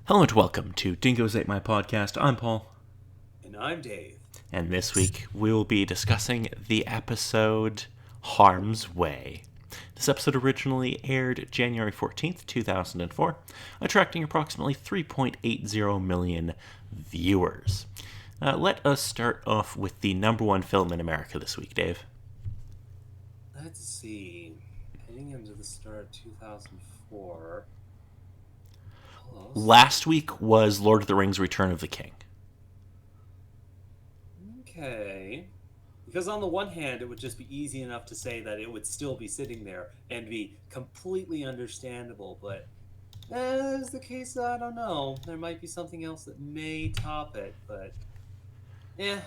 Hello and welcome to Dingoes Ate My Podcast. I'm Paul. And I'm Dave. And this week we'll be discussing the episode Harm's Way. This episode originally aired January 14th, 2004, attracting approximately 3.80 million viewers. Let us start off with the number one film in America this week, Dave. Let's see. Heading into the start of 2004. Close. Last week was Lord of the Rings: Return of the King. Okay. Because on the one hand, it would just be easy enough to say that it would still be sitting there and be completely understandable, but as the case, I don't know. There might be something else that may top it, but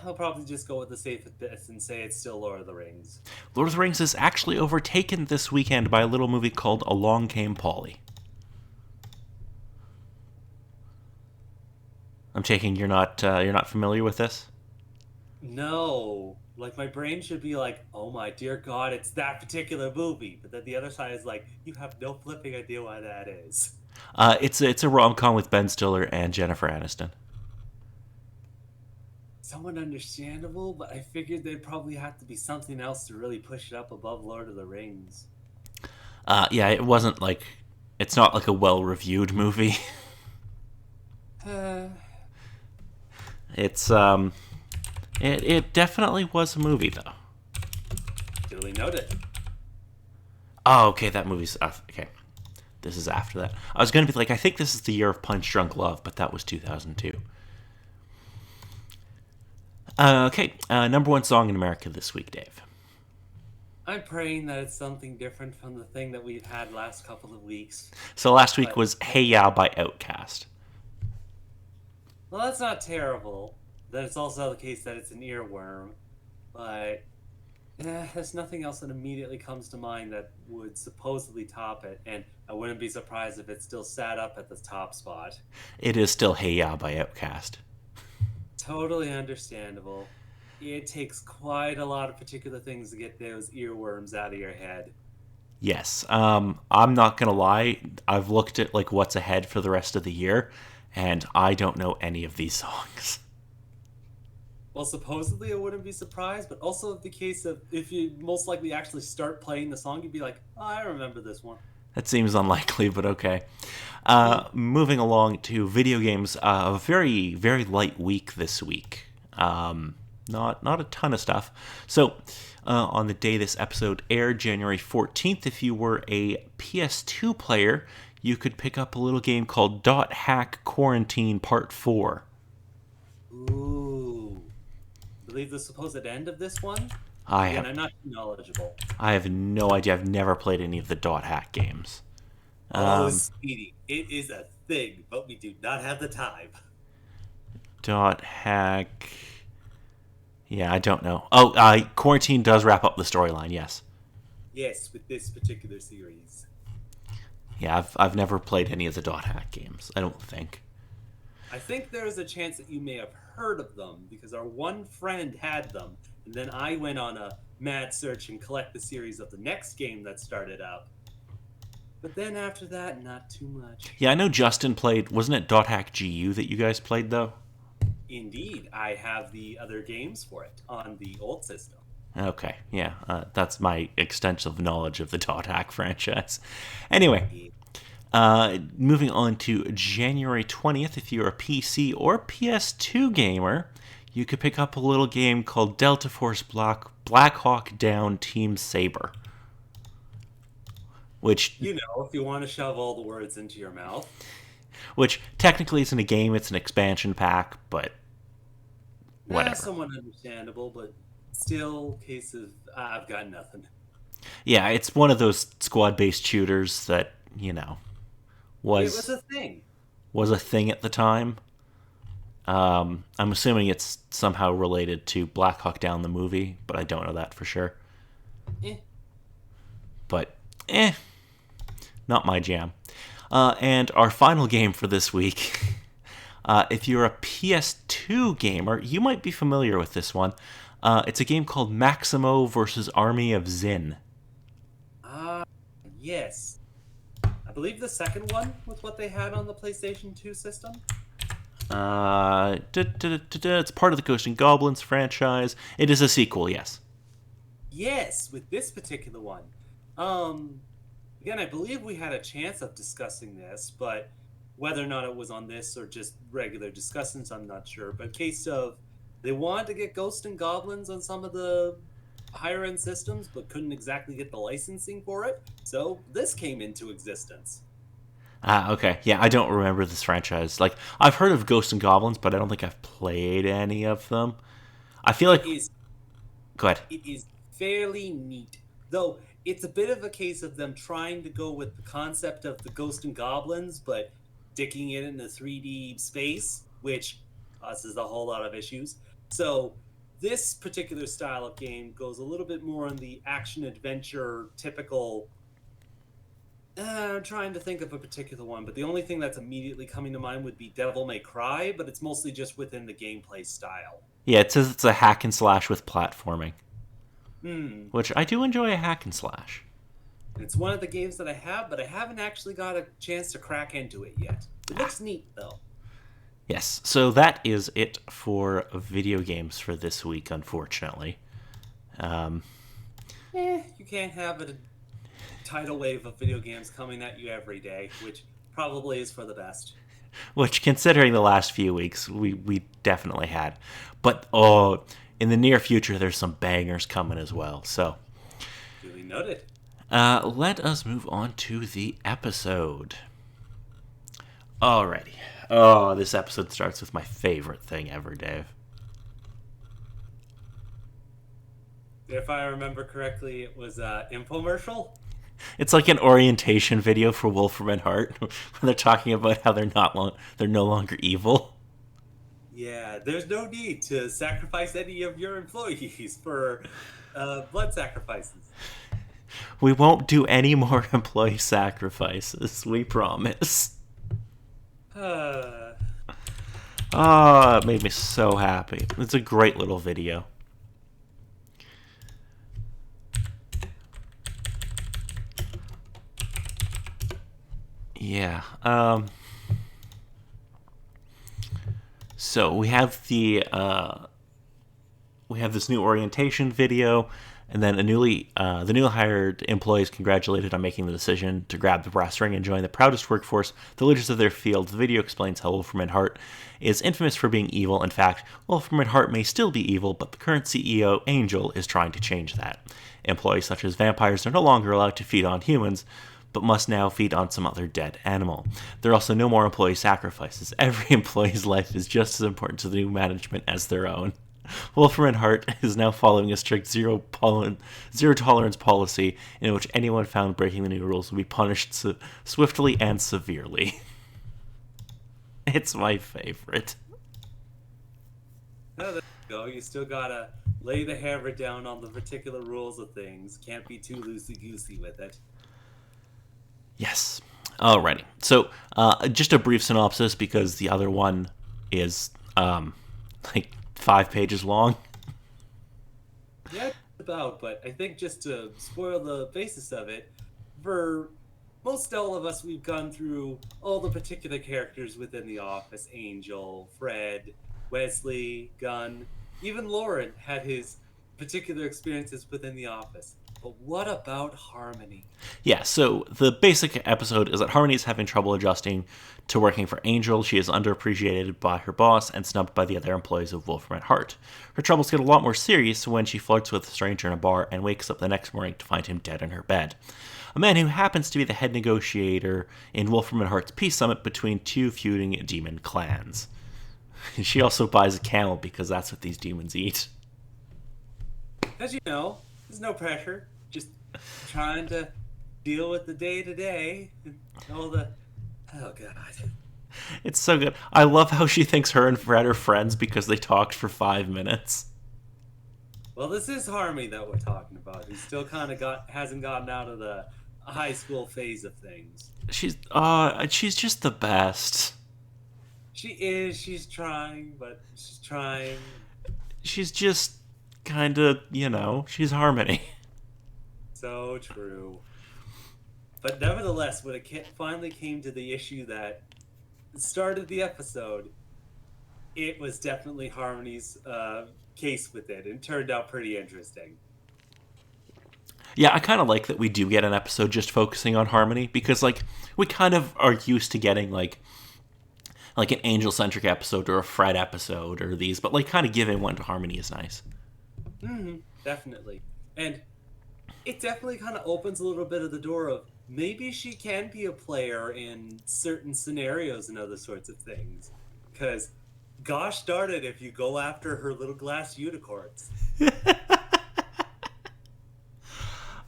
I'll probably just go with the safest bet and say it's still Lord of the Rings. Lord of the Rings is actually overtaken this weekend by a little movie called Along Came Polly. I'm taking you're not familiar with this? No. Like, my brain should be like, oh my dear God, it's that particular movie. But then the other side is like, you have no flipping idea why that is. It's a rom-com with Ben Stiller and Jennifer Aniston. Somewhat understandable, but I figured there'd probably have to be something else to really push it up above Lord of the Rings. Yeah, it's not like a well-reviewed movie. Uh, It's it definitely was a movie though. Duly noted. Oh, okay, that movie's okay. This is after that. I was gonna be like, I think this is the year of Punch Drunk Love, but that was 2002. Okay, number one song in America this week, Dave. I'm praying that it's something different from the thing that we've had last couple of weeks. So last week But, was "Hey Ya" by Outkast. well, that's not terrible. Then it's also the case that it's an earworm. But there's nothing else that immediately comes to mind that would supposedly top it, and I wouldn't be surprised if it still sat up at the top spot. It is still "Hey Ya" by Outkast. Totally understandable. It takes quite a lot of particular things to get those earworms out of your head. Yes. I'm not gonna lie. I've looked at like what's ahead for the rest of the year, and I don't know any of these songs. Well, supposedly I wouldn't be surprised, but also the case of if you most likely actually start playing the song, you'd be like, oh, I remember this one. That seems unlikely, but okay. Moving along to video games, a very, very light week this week. Not a ton of stuff. So, on the day this episode aired, January 14th, if you were a PS2 player, you could pick up a little game called Dot Hack Quarantine Part 4. Ooh. Believe the supposed end of this one? I Again, have I'm not too knowledgeable. I have no idea. I've never played any of the Dot Hack games. Oh, Speedy, it is a thing, but we do not have the time. Dot Hack. Yeah, I don't know. Oh, Quarantine does wrap up the storyline. Yes. Yes, with this particular series. Yeah, I've never played any of the Dot Hack games. I don't think. I think there is a chance that you may have heard of them because our one friend had them, and then I went on a mad search and collect the series of the next game that started up. But then after that, not too much. Yeah, I know Justin played. Wasn't it Dot Hack GU that you guys played though? Indeed, I have the other games for it on the old system. Okay, yeah, that's my extensive knowledge of the Dot Hack franchise. Anyway, moving on to January 20th, if you're a PC or PS2 gamer, you could pick up a little game called Delta Force Black Hawk Down Team Saber. Which, If you want to shove all the words into your mouth. which technically isn't a game, it's an expansion pack, but whatever. Somewhat understandable, but still, case of I've got nothing. Yeah, it's one of those squad-based shooters that, It was was a thing. was a thing at the time. I'm assuming it's somehow related to Black Hawk Down the movie, but I don't know that for sure. Eh. But, not my jam. And our final game for this week, if you're a PS2 gamer, you might be familiar with this one. It's a game called Maximo versus Army of Zin. Yes. I believe the second one was what they had on the PlayStation 2 system. It's part of the Ghost and Goblins franchise. It is a sequel, yes. Yes, with this particular one. Um, Again, I believe we had a chance of discussing this, but whether or not it was on this or just regular discussions, I'm not sure. But case of they wanted to get Ghost and Goblins on some of the higher end systems, but couldn't exactly get the licensing for it. So this came into existence. Okay. Yeah, I don't remember this franchise. Like, I've heard of Ghosts and Goblins, but I don't think I've played any of them. I feel It like. is Go ahead. it is fairly neat. Though it's a bit of a case of them trying to go with the concept of the Ghost and Goblins, but sticking it in the 3D space, which causes a whole lot of issues. So this particular style of game goes a little bit more in the action adventure typical. I'm trying to think of a particular one, but the only thing that's immediately coming to mind would be Devil May Cry, but it's mostly just within the gameplay style. Yeah, it says it's a hack and slash with platforming, Hmm. which I do enjoy a hack and slash. It's one of the games that I have, but I haven't actually got a chance to crack into it yet. It looks neat, though. Yes, so that is it for video games for this week, unfortunately. You can't have a tidal wave of video games coming at you every day, which probably is for the best. Which, considering the last few weeks, we definitely had. But, oh, in the near future, there's some bangers coming as well. So, Duly noted. let us move on to the episode. Alrighty. Oh, this episode starts with my favorite thing ever, Dave. If I remember correctly, it was an infomercial. It's like an orientation video for Wolfram and Hart, when they're talking about how they're no longer evil. Yeah, there's no need to sacrifice any of your employees for blood sacrifices. We won't do any more employee sacrifices, we promise. Uh, Oh, it made me so happy. It's a great little video. Yeah. So we have this new orientation video, and then the newly hired employees congratulated on making the decision to grab the brass ring and join the proudest workforce, the leaders of their field. The video explains how Wolfram and Hart is infamous for being evil. In fact, Wolfram and Hart may still be evil, but the current CEO, Angel, is trying to change that. Employees such as vampires are no longer allowed to feed on humans, but must now feed on some other dead animal. There are also no more employee sacrifices. Every employee's life is just as important to the new management as their own. Wolfram and Hart is now following a strict zero tolerance policy in which anyone found breaking the new rules will be punished swiftly and severely. It's my favorite. no, there you go. You still gotta lay the hammer down on the particular rules of things. Can't be too loosey goosey with it. Yes. Alrighty. So, just a brief synopsis because the other one is like 5 pages long. Yeah, about, but I think just to spoil the basis of it, for most all of us, we've gone through all the particular characters within the office: Angel, Fred, Wesley, Gunn, even Lauren had his particular experiences within the office. But what about Harmony? Yeah, so the basic episode is that Harmony is having trouble adjusting to working for Angel. She is underappreciated by her boss and snubbed by the other employees of Wolfram and Hart. Her troubles get a lot more serious when she flirts with a stranger in a bar and wakes up the next morning to find him dead in her bed. A man who happens to be the head negotiator in Wolfram and Hart's peace summit between two feuding demon clans. She also buys a camel because that's what these demons eat. As you know, there's no pressure. Just trying to deal with the day to day and all the. Oh god. It's so good. I love how she thinks her and Fred are friends because they talked for 5 minutes. Well, this is Harmony that we're talking about. Who still kind of hasn't gotten out of the high school phase of things. She's just the best. She is. She's trying, but she's trying. She's just kind of, she's Harmony. So true. But nevertheless, when it finally came to the issue that started the episode, it was definitely Harmony's case with it, and turned out pretty interesting. Yeah, I kind of like that we do get an episode just focusing on Harmony because, like, we kind of are used to getting like an Angel centric episode or a Fred episode or these, but like kind of giving one to Harmony is nice. Definitely. And it definitely kind of opens a little bit of the door of maybe she can be a player in certain scenarios and other sorts of things. Because, gosh darn it, if you go after her little glass unicorns.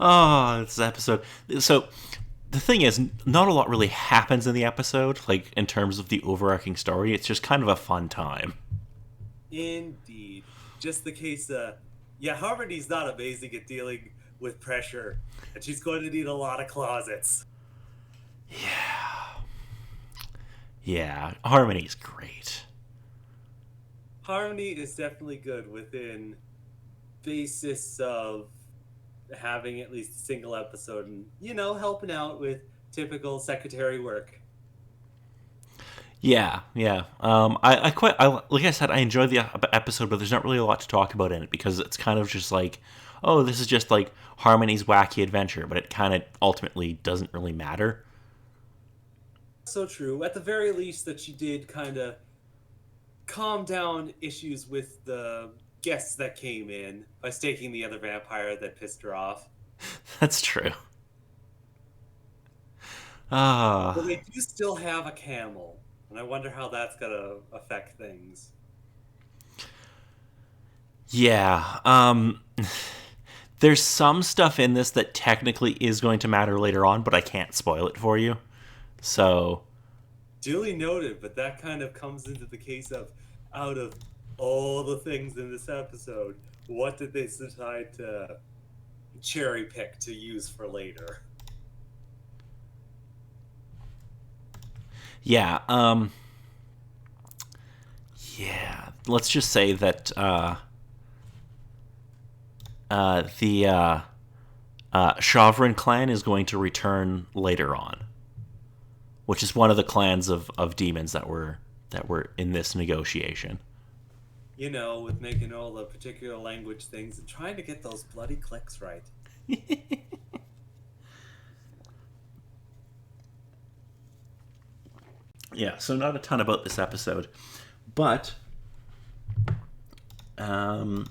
Oh, this episode. So the thing is, not a lot really happens in the episode, like in terms of the overarching story. It's just kind of a fun time. Indeed. Just the case, yeah, Harmony's not amazing at dealing with pressure, and she's going to need a lot of closets. Yeah, Harmony's great. Harmony is definitely good within basis of having at least a single episode and, helping out with typical secretary work. Yeah, yeah. Like I said, I enjoyed the episode, but there's not really a lot to talk about in it because it's kind of just like, oh, this is just like Harmony's wacky adventure, but it kind of ultimately doesn't really matter. So true. At the very least, that she did kind of calm down issues with the guests that came in by staking the other vampire that pissed her off. That's true. But Ah, they do still have a camel, and I wonder how that's going to affect things. yeah. There's some stuff in this that technically is going to matter later on, but I can't spoil it for you. So, Duly noted, but that kind of comes into the case of, out of all the things in this episode, what did they decide to cherry pick to use for later? yeah. Yeah. Let's just say that the Shavrin clan is going to return later on, which is one of the clans of demons that were in this negotiation. With making all the particular language things and trying to get those bloody clicks right. Yeah, so not a ton about this episode, but um,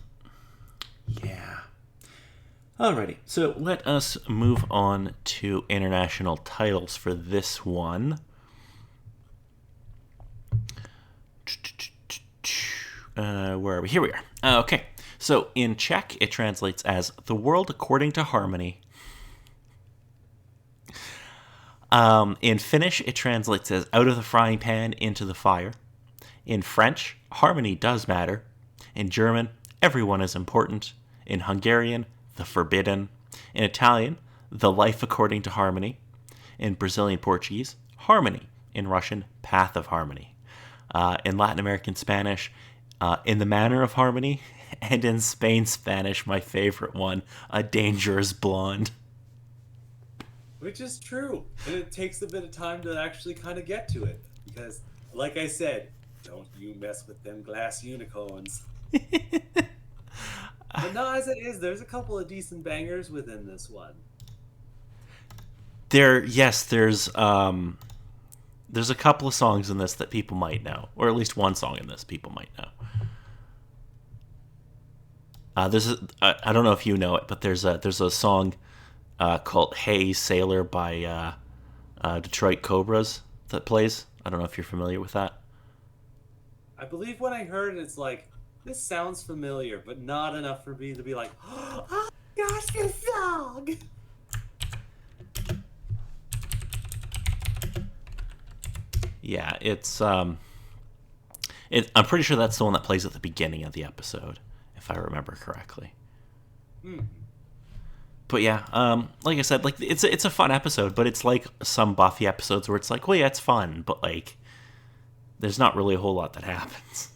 yeah. Alrighty, so let us move on to international titles for this one. Where are we? Here we are. Okay, so in Czech, it translates as "The World According to Harmony." In Finnish, it translates as "Out of the frying pan into the fire." In French, "Harmony does matter." In German, "Everyone is important." In Hungarian, "The Forbidden." In Italian, "The Life According to Harmony." In Brazilian Portuguese, "Harmony." In Russian, "Path of Harmony." In Latin American Spanish, "In the Manner of Harmony." And in Spain Spanish, my favorite one, "A Dangerous Blonde." Which is true. And it takes a bit of time to actually kind of get to it. Because, like I said, don't you mess with them glass unicorns. But no, as it is, there's a couple of decent bangers within this one. Yes, there's a couple of songs in this that people might know, or at least one song in this people might know. I don't know if you know it, but there's a song called "Hey Sailor" by Detroit Cobras that plays. I don't know if you're familiar with that. I believe when I heard it, it's like, this sounds familiar, but not enough for me to be like, oh my gosh, this song! Yeah, I'm pretty sure that's the one that plays at the beginning of the episode, if I remember correctly. Hmm. But yeah, like I said, like it's a fun episode, but it's like some Buffy episodes where it's like, well, yeah, it's fun, but like, there's not really a whole lot that happens.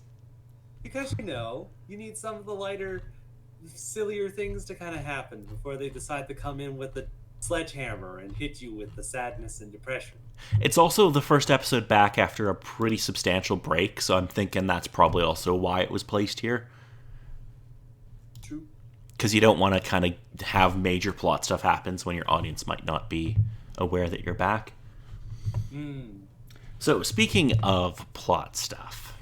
Because, you need some of the lighter, sillier things to kind of happen before they decide to come in with the sledgehammer and hit you with the sadness and depression. It's also the first episode back after a pretty substantial break, so I'm thinking that's probably also why it was placed here. True. Because you don't want to kind of have major plot stuff happens when your audience might not be aware that you're back. So, speaking of plot stuff,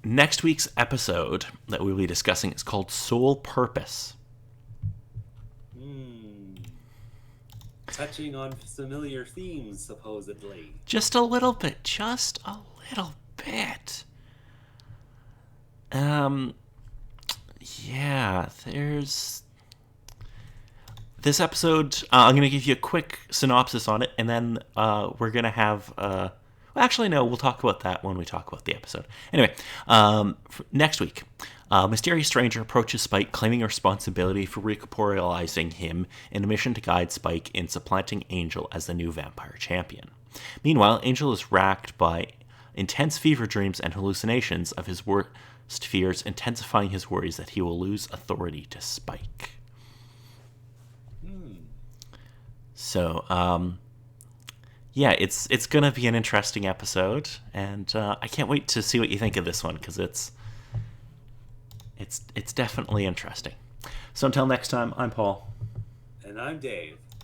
next week's episode that we'll be discussing is called Sole Purpose. Touching on familiar themes, supposedly. Just a little bit. Just a little bit. Yeah, there's... This episode, I'm going to give you a quick synopsis on it, and then we're going to have... well, actually, no, we'll talk about that when we talk about the episode. Anyway, next week, a mysterious stranger approaches Spike, claiming responsibility for recorporealizing him in a mission to guide Spike in supplanting Angel as the new vampire champion. Meanwhile, Angel is racked by intense fever dreams and hallucinations of his worst fears, intensifying his worries that he will lose authority to Spike. So, yeah, it's going to be an interesting episode, and I can't wait to see what you think of this one, because it's definitely interesting. So until next time, I'm Paul. And I'm Dave.